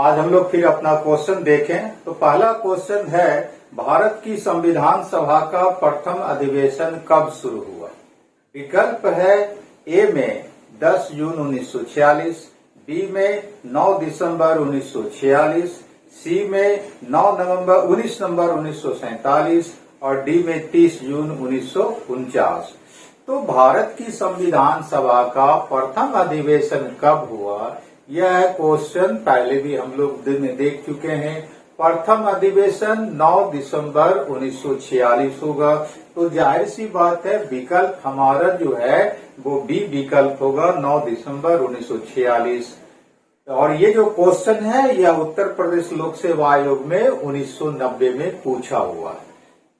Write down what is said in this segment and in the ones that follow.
आज हम लोग फिर अपना क्वेश्चन देखें तो पहला क्वेश्चन है, भारत की संविधान सभा का प्रथम अधिवेशन कब शुरू हुआ? विकल्प है ए में 10 जून 1946, बी में 9 दिसंबर 1946, सी में 19 नवंबर 1947 और डी में 30 जून 1949। तो भारत की संविधान सभा का प्रथम अधिवेशन कब हुआ, यह क्वेश्चन पहले भी हम लोग देख चुके हैं। प्रथम अधिवेशन 9 दिसंबर 1946 होगा। तो जाहिर सी बात है विकल्प हमारा जो है वो बी विकल्प होगा, 9 दिसंबर 1946। और ये जो क्वेश्चन है यह उत्तर प्रदेश लोक सेवा आयोग में 1990 में पूछा हुआ है।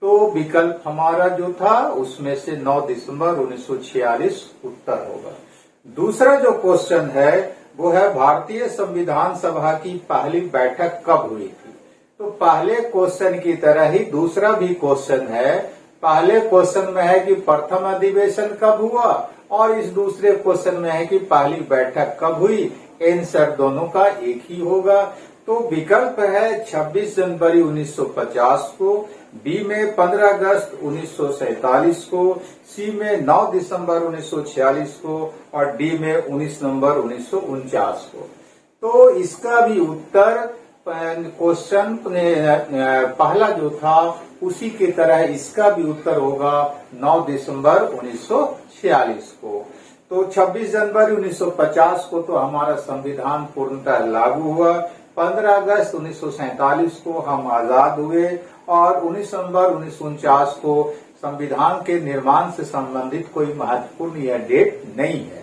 तो विकल्प हमारा जो था उसमें से 9 दिसंबर 1946 उत्तर होगा। दूसरा जो क्वेश्चन है वो है, भारतीय संविधान सभा की पहली बैठक कब हुई थी? तो पहले क्वेश्चन की तरह ही दूसरा भी क्वेश्चन है। पहले क्वेश्चन में है कि प्रथम अधिवेशन कब हुआ और इस दूसरे क्वेश्चन में है कि पहली बैठक कब हुई। आंसर दोनों का एक ही होगा। तो विकल्प है 26 जनवरी 1950 को, बी में 15 अगस्त 1947 को, सी में 9 दिसंबर 1946 को और डी में 19 नवंबर 1949 को। तो इसका भी उत्तर क्वेश्चन पहला जो था उसी की तरह इसका भी उत्तर होगा 9 दिसंबर 1946 को। तो 26 जनवरी 1950 को तो हमारा संविधान पूर्णतः लागू हुआ। 15 अगस्त 1947 को हम आजाद हुए और 19 नवंबर 1949 को संविधान के निर्माण से संबंधित कोई महत्वपूर्ण यह डेट नहीं है।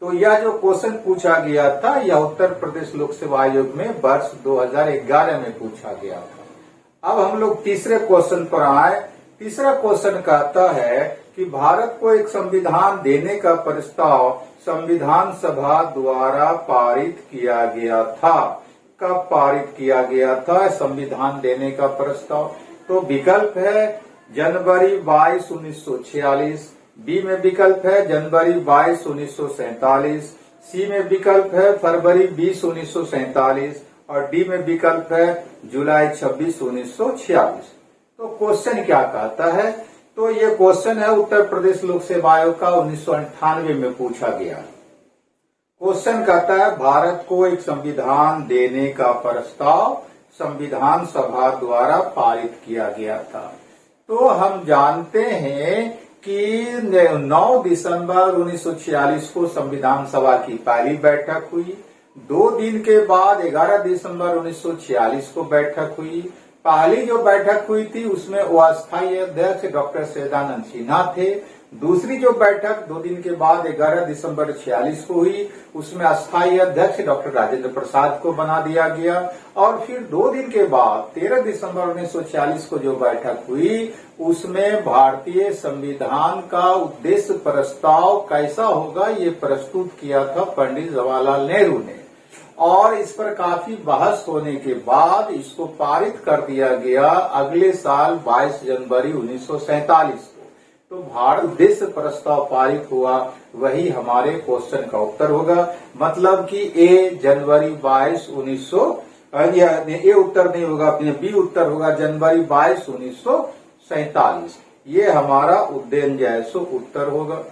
तो यह जो क्वेश्चन पूछा गया था यह उत्तर प्रदेश लोक सेवा आयोग में वर्ष 2011 में पूछा गया था। अब हम लोग तीसरे क्वेश्चन पर आए। तीसरा क्वेश्चन कहता है कि भारत को एक संविधान देने का प्रस्ताव संविधान सभा द्वारा पारित किया गया था। कब पारित किया गया था संविधान देने का प्रस्ताव? तो विकल्प है जनवरी 22 1946, बी में विकल्प है जनवरी 22 1947, सी में विकल्प है फरवरी 20 1947 और डी में विकल्प है जुलाई 26 1946। तो क्वेश्चन क्या कहता है? तो ये क्वेश्चन है उत्तर प्रदेश लोक सेवा आयोग का 1998 में पूछा गया। क्वेश्चन कहता है, भारत को एक संविधान देने का प्रस्ताव संविधान सभा द्वारा पारित किया गया था। तो हम जानते हैं कि 9 दिसंबर 1946 को संविधान सभा की पहली बैठक हुई। 2 दिन के बाद 11 दिसंबर 1946 को बैठक हुई। पहली जो बैठक हुई थी उसमें अस्थायी अध्यक्ष डॉक्टर सैदानंद सिन्हा थे। दूसरी जो बैठक 2 दिन के बाद 11 दिसंबर 46 को हुई उसमें अस्थायी अध्यक्ष डॉक्टर राजेंद्र प्रसाद को बना दिया गया। और फिर 2 दिन के बाद 13 दिसंबर 1946 को जो बैठक हुई उसमें भारतीय संविधान का उद्देश्य प्रस्ताव कैसा होगा ये प्रस्तुत किया था पंडित जवाहरलाल नेहरू ने। और इस पर काफी बहस होने के बाद इसको पारित कर दिया गया अगले साल 22 जनवरी 1947 को। तो भारत उद्देश्य प्रस्ताव पारित हुआ, वही हमारे क्वेश्चन का उत्तर होगा। मतलब कि ए जनवरी 22 ये उत्तर नहीं होगा, अपने बी उत्तर होगा जनवरी 22 1947। ये हमारा उद्देश्य है सो उत्तर होगा।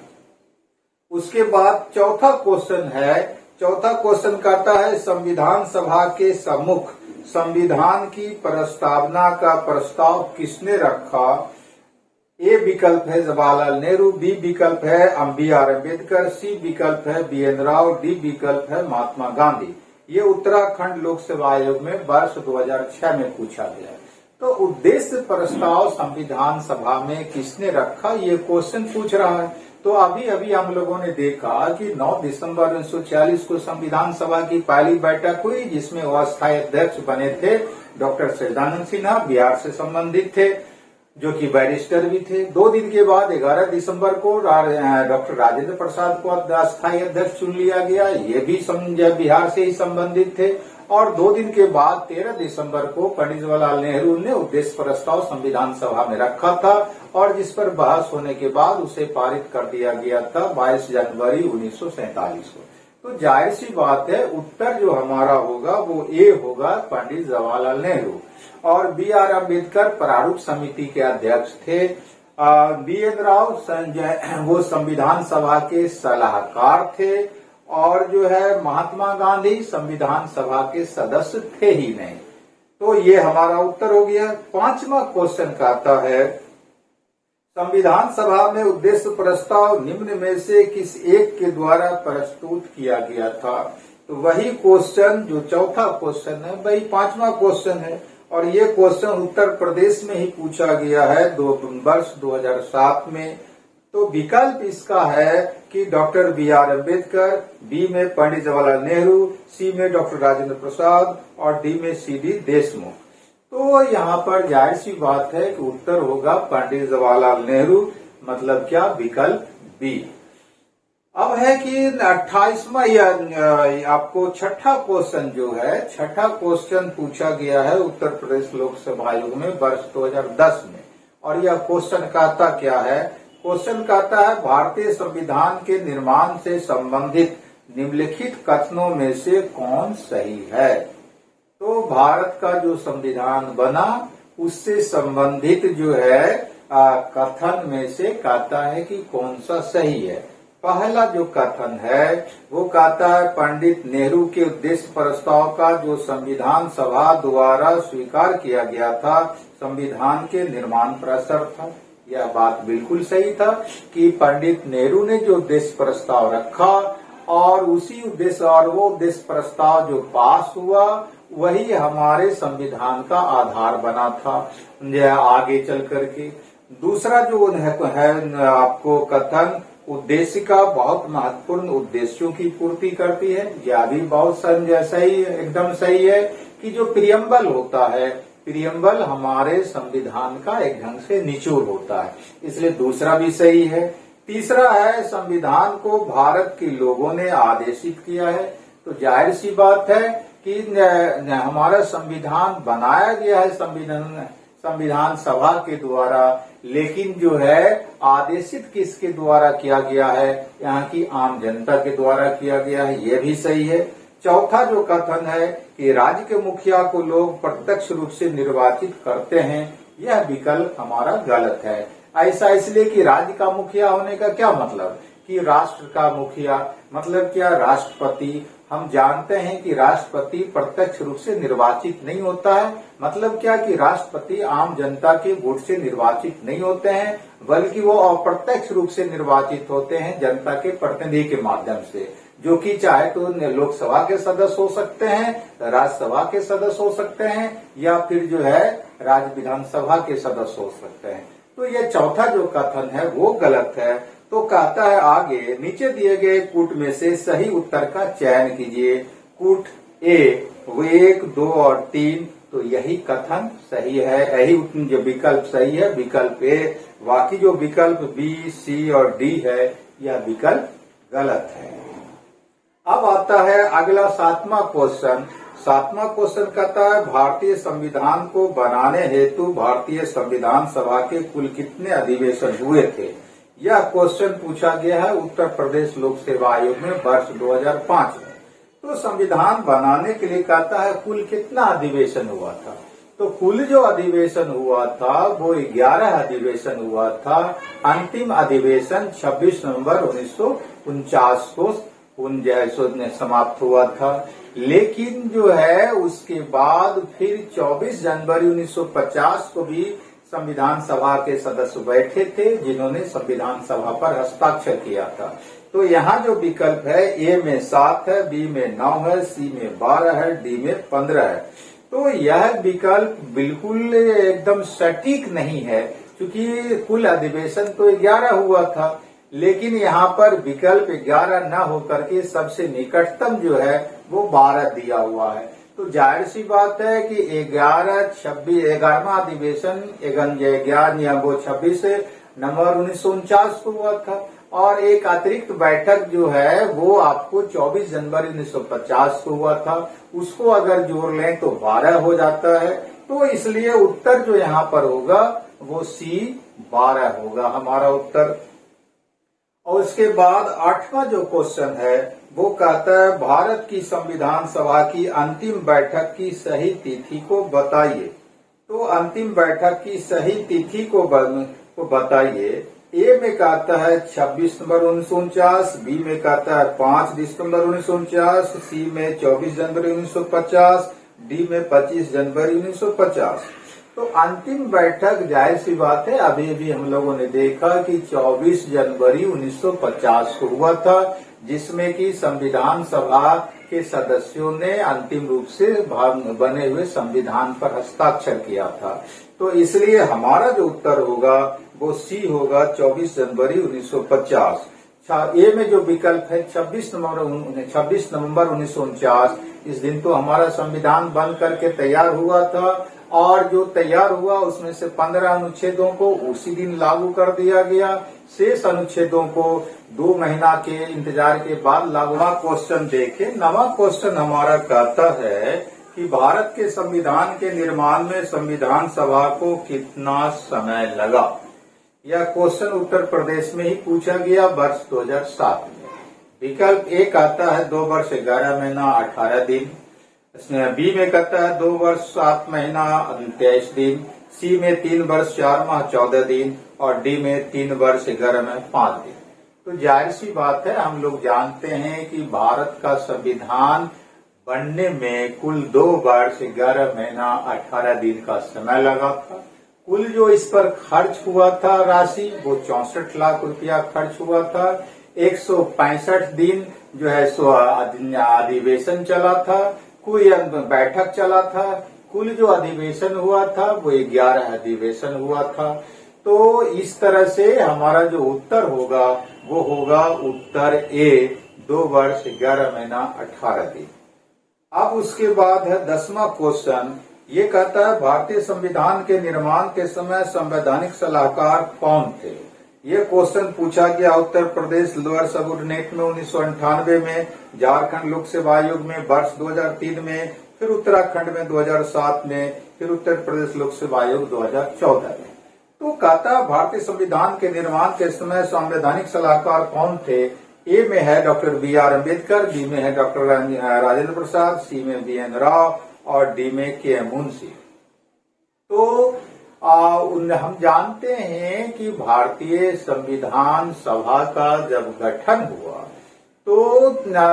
उसके बाद चौथा क्वेश्चन है। चौथा क्वेश्चन कहता है, संविधान सभा के सम्मुख संविधान की प्रस्तावना का प्रस्ताव किसने रखा? ए विकल्प है जवाहरलाल नेहरू, बी विकल्प है बी.आर. अम्बेडकर, सी विकल्प है बी.एन. राव, डी विकल्प है महात्मा गांधी। ये उत्तराखंड लोक सेवा आयोग में वर्ष 2006 में पूछा गया। तो उद्देश्य प्रस्ताव संविधान सभा में किसने रखा ये क्वेश्चन पूछ रहा है। तो अभी हम लोगों ने देखा कि 9 दिसंबर 1946 को संविधान सभा की पहली बैठक हुई जिसमें अस्थायी अध्यक्ष बने थे डॉक्टर सैदानंद सिन्हा, बिहार से संबंधित थे, जो कि बैरिस्टर भी थे। 2 दिन के बाद 11 दिसंबर को डॉक्टर राजेंद्र प्रसाद को अस्थायी अध्यक्ष चुन लिया गया, ये भी बिहार से ही संबंधित थे। और 2 दिन के बाद 13 दिसंबर को पंडित जवाहरलाल नेहरू ने उद्देश्य प्रस्ताव संविधान सभा में रखा था और जिस पर बहस होने के बाद उसे पारित कर दिया गया था 22 जनवरी 1947 को। तो जाहिर सी बात है उत्तर जो हमारा होगा वो ए होगा, पंडित जवाहरलाल नेहरू। और बी आर अम्बेडकर प्रारूप समिति के अध्यक्ष थे। बी एन राव वो संविधान सभा के सलाहकार थे। और जो है महात्मा गांधी संविधान सभा के सदस्य थे ही नहीं। तो ये हमारा उत्तर हो गया। पांचवा क्वेश्चन कहता है संविधान सभा में उद्देश्य प्रस्ताव निम्न में से किस एक के द्वारा प्रस्तुत किया गया था। तो वही क्वेश्चन जो चौथा क्वेश्चन है वही पांचवा क्वेश्चन है। और ये क्वेश्चन उत्तर प्रदेश में ही पूछा गया है वर्ष 2007 में। तो विकल्प इसका है कि doctor B R Ambedkar, B में पंडित जवाहरलाल नेहरू, सी में डॉक्टर राजेंद्र प्रसाद और डी में सी डी देशमुख। तो यहाँ पर जाहिर सी बात है कि उत्तर होगा पंडित जवाहरलाल नेहरू, मतलब क्या, विकल्प बी। अब है कि 28वां आपको छठा क्वेश्चन जो है, छठा क्वेश्चन पूछा गया है उत्तर प्रदेश लोकसभा आयोग में वर्ष 2010 में। और यह क्वेश्चन कहता क्या है, क्वेश्चन कहता है भारतीय संविधान के निर्माण से संबंधित निम्नलिखित कथनों में से कौन सही है। तो भारत का जो संविधान बना उससे संबंधित जो है कथन में से कहता है कि कौन सा सही है। पहला जो कथन है वो कहता है पंडित नेहरू के उद्देश्य प्रस्ताव का जो संविधान सभा द्वारा स्वीकार किया गया था संविधान के निर्माण पर असर था। यह बात बिल्कुल सही था कि पंडित नेहरू ने जो उद्देश्य प्रस्ताव रखा और उसी उद्देश्य और वो उद्देश्य प्रस्ताव जो पास हुआ वही हमारे संविधान का आधार बना था आगे चल करके। दूसरा जो है आपको कथन उद्देश्य का बहुत महत्वपूर्ण उद्देश्यों की पूर्ति करती है। यह भी बहुत सही है, एकदम सही है कि जो प्रियम्बल होता है, प्रियम्बल हमारे संविधान का एक ढंग से निचोड़ होता है, इसलिए दूसरा भी सही है। तीसरा है संविधान को भारत के लोगों ने आदेशित किया है। तो जाहिर सी बात है कि हमारा संविधान बनाया गया है संविधान सभा के द्वारा, लेकिन जो है आदेशित किसके द्वारा किया गया है, यहाँ की आम जनता के द्वारा किया गया है, ये भी सही है। चौथा जो कथन है कि राज्य के मुखिया को लोग प्रत्यक्ष रूप से निर्वाचित करते हैं, यह विकल्प हमारा गलत है। ऐसा इसलिए कि राज्य का मुखिया होने का क्या मतलब कि राष्ट्र का मुखिया मतलब क्या, राष्ट्रपति। हम जानते हैं कि राष्ट्रपति प्रत्यक्ष रूप से निर्वाचित नहीं होता है, मतलब क्या कि राष्ट्रपति आम जनता के वोट से निर्वाचित नहीं होते हैं, बल्कि वो अप्रत्यक्ष रूप से निर्वाचित होते हैं जनता के प्रतिनिधि के माध्यम से, जो कि चाहे तो लोकसभा के सदस्य हो सकते हैं, राज्यसभा के सदस्य हो सकते हैं, या फिर जो है राज्य विधानसभा के सदस्य हो सकते हैं। तो ये चौथा जो कथन है वो गलत है। तो कहता है आगे नीचे दिए गए कूट में से सही उत्तर का चयन कीजिए। कूट ए वो 1, 2 और 3, तो यही कथन सही है, यही जो विकल्प सही है विकल्प ए। बाकी जो विकल्प बी, सी और डी है यह विकल्प गलत है। अब आता है अगला 7वां क्वेश्चन। 7वां क्वेश्चन कहता है भारतीय संविधान को बनाने हेतु भारतीय संविधान सभा के कुल कितने अधिवेशन हुए थे। यह क्वेश्चन पूछा गया है उत्तर प्रदेश लोक सेवा आयोग में वर्ष 2005 में। तो संविधान बनाने के लिए कहता है कुल कितना अधिवेशन हुआ था। तो कुल जो अधिवेशन हुआ था वो 11 अधिवेशन हुआ था। अंतिम अधिवेशन 26 नवंबर 1949 को समाप्त हुआ था। लेकिन जो है उसके बाद फिर 24 जनवरी 1950 को भी संविधान सभा के सदस्य बैठे थे जिन्होंने संविधान सभा पर हस्ताक्षर किया था। तो यहाँ जो विकल्प है ए में 7 है, बी में 9 है, सी में 12 है, डी में 15 है। तो यह विकल्प बिल्कुल एकदम सटीक नहीं है क्योंकि कुल अधिवेशन तो 11 हुआ था, लेकिन यहाँ पर विकल्प 11 न होकर के सबसे निकटतम जो है वो 12 दिया हुआ है। तो जाहिर सी बात है कि 11वां अधिवेशन 26 नवंबर 1949 को हुआ था और एक अतिरिक्त बैठक जो है वो आपको 24 जनवरी 1950 को हुआ था। उसको अगर जोड़ लें तो 12 हो जाता है। तो इसलिए उत्तर जो यहाँ पर होगा वो सी 12 होगा हमारा उत्तर। और उसके बाद 8वां जो क्वेश्चन है वो कहता है भारत की संविधान सभा की अंतिम बैठक की सही तिथि को बताइए। तो अंतिम बैठक की सही तिथि को बताइए। ए में कहता है 26 नवंबर 1949, बी में कहता है 5 दिसंबर 1949, सी में 24 जनवरी 1950, डी में 25 जनवरी 1950। तो अंतिम बैठक जाहिर सी बात है अभी अभी हम लोगों ने देखा कि 24 जनवरी 1950 को हुआ था, जिसमें कि संविधान सभा के सदस्यों ने अंतिम रूप से बने हुए संविधान पर हस्ताक्षर किया था। तो इसलिए हमारा जो उत्तर होगा वो सी होगा 24 जनवरी 1950। ए में जो विकल्प है 26 नवंबर 1949, इस दिन तो हमारा संविधान बन करके तैयार हुआ था और जो तैयार हुआ उसमें से 15 अनुच्छेदों को उसी दिन लागू कर दिया गया, शेष अनुच्छेदों को 2 महीना के इंतजार के बाद लागू। क्वेश्चन देखें, नवा क्वेश्चन हमारा कहता है कि भारत के संविधान के निर्माण में संविधान सभा को कितना समय लगा। यह क्वेश्चन उत्तर प्रदेश में ही पूछा गया वर्ष 2007 में। विकल्प ए कहता है 2 वर्ष 11 महीना 18 दिन, बी में कहता है 2 वर्ष 7 महीना 23 दिन, सी में 3 वर्ष 4 माह 14 दिन और डी में 3 वर्ष 11 महीना 5 दिन। तो जाहिर सी बात है हम लोग जानते हैं कि भारत का संविधान बनने में कुल 2 वर्ष 11 महीना 18 दिन का समय लगा था। कुल जो इस पर खर्च हुआ था राशि वो 64 लाख रुपया खर्च हुआ था। 165 दिन जो है सो अधिवेशन चला था, कोई बैठक चला था। कुल जो अधिवेशन हुआ था वो 11 अधिवेशन हुआ था। तो इस तरह से हमारा जो उत्तर होगा वो होगा उत्तर ए 2 वर्ष 11 महीना 18 दिन। अब उसके बाद है 10वां क्वेश्चन। ये कहता है भारतीय संविधान के निर्माण के समय संवैधानिक सलाहकार कौन थे। ये क्वेश्चन पूछा गया उत्तर प्रदेश लोअर सबऑर्डिनेट में 1998 में, झारखंड लोक सेवा आयोग में वर्ष 2003 में, फिर उत्तराखंड में 2007 में, फिर उत्तर प्रदेश लोक सेवा आयोग 2014 में। तो कहता भारतीय संविधान के निर्माण के समय संवैधानिक सलाहकार कौन थे। ए में है डॉक्टर बी.आर. अम्बेडकर, बी में है डॉक्टर राजेंद्र प्रसाद, सी में बी.एन. राव और डी में के.एम. मुंशी। तो हम जानते हैं कि भारतीय संविधान सभा का जब गठन हुआ तो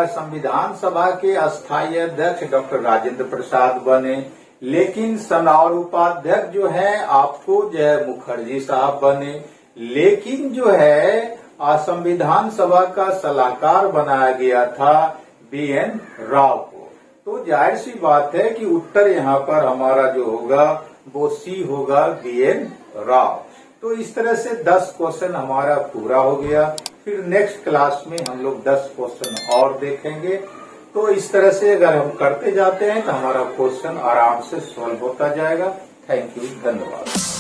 संविधान सभा के अस्थायी अध्यक्ष डॉक्टर राजेंद्र प्रसाद बने, लेकिन और उपाध्यक्ष जो है आपको जय मुखर्जी साहब बने। लेकिन जो है संविधान सभा का सलाहकार बनाया गया था बी.एन. राव को। तो जाहिर सी बात है कि उत्तर यहाँ पर हमारा जो होगा वो सी होगा बी.एन. राव। तो इस तरह से 10 क्वेश्चन हमारा पूरा हो गया। फिर नेक्स्ट क्लास में हम लोग 10 क्वेश्चन और देखेंगे। तो इस तरह से अगर हम करते जाते हैं तो हमारा क्वेश्चन आराम से सॉल्व होता जाएगा। थैंक यू, धन्यवाद।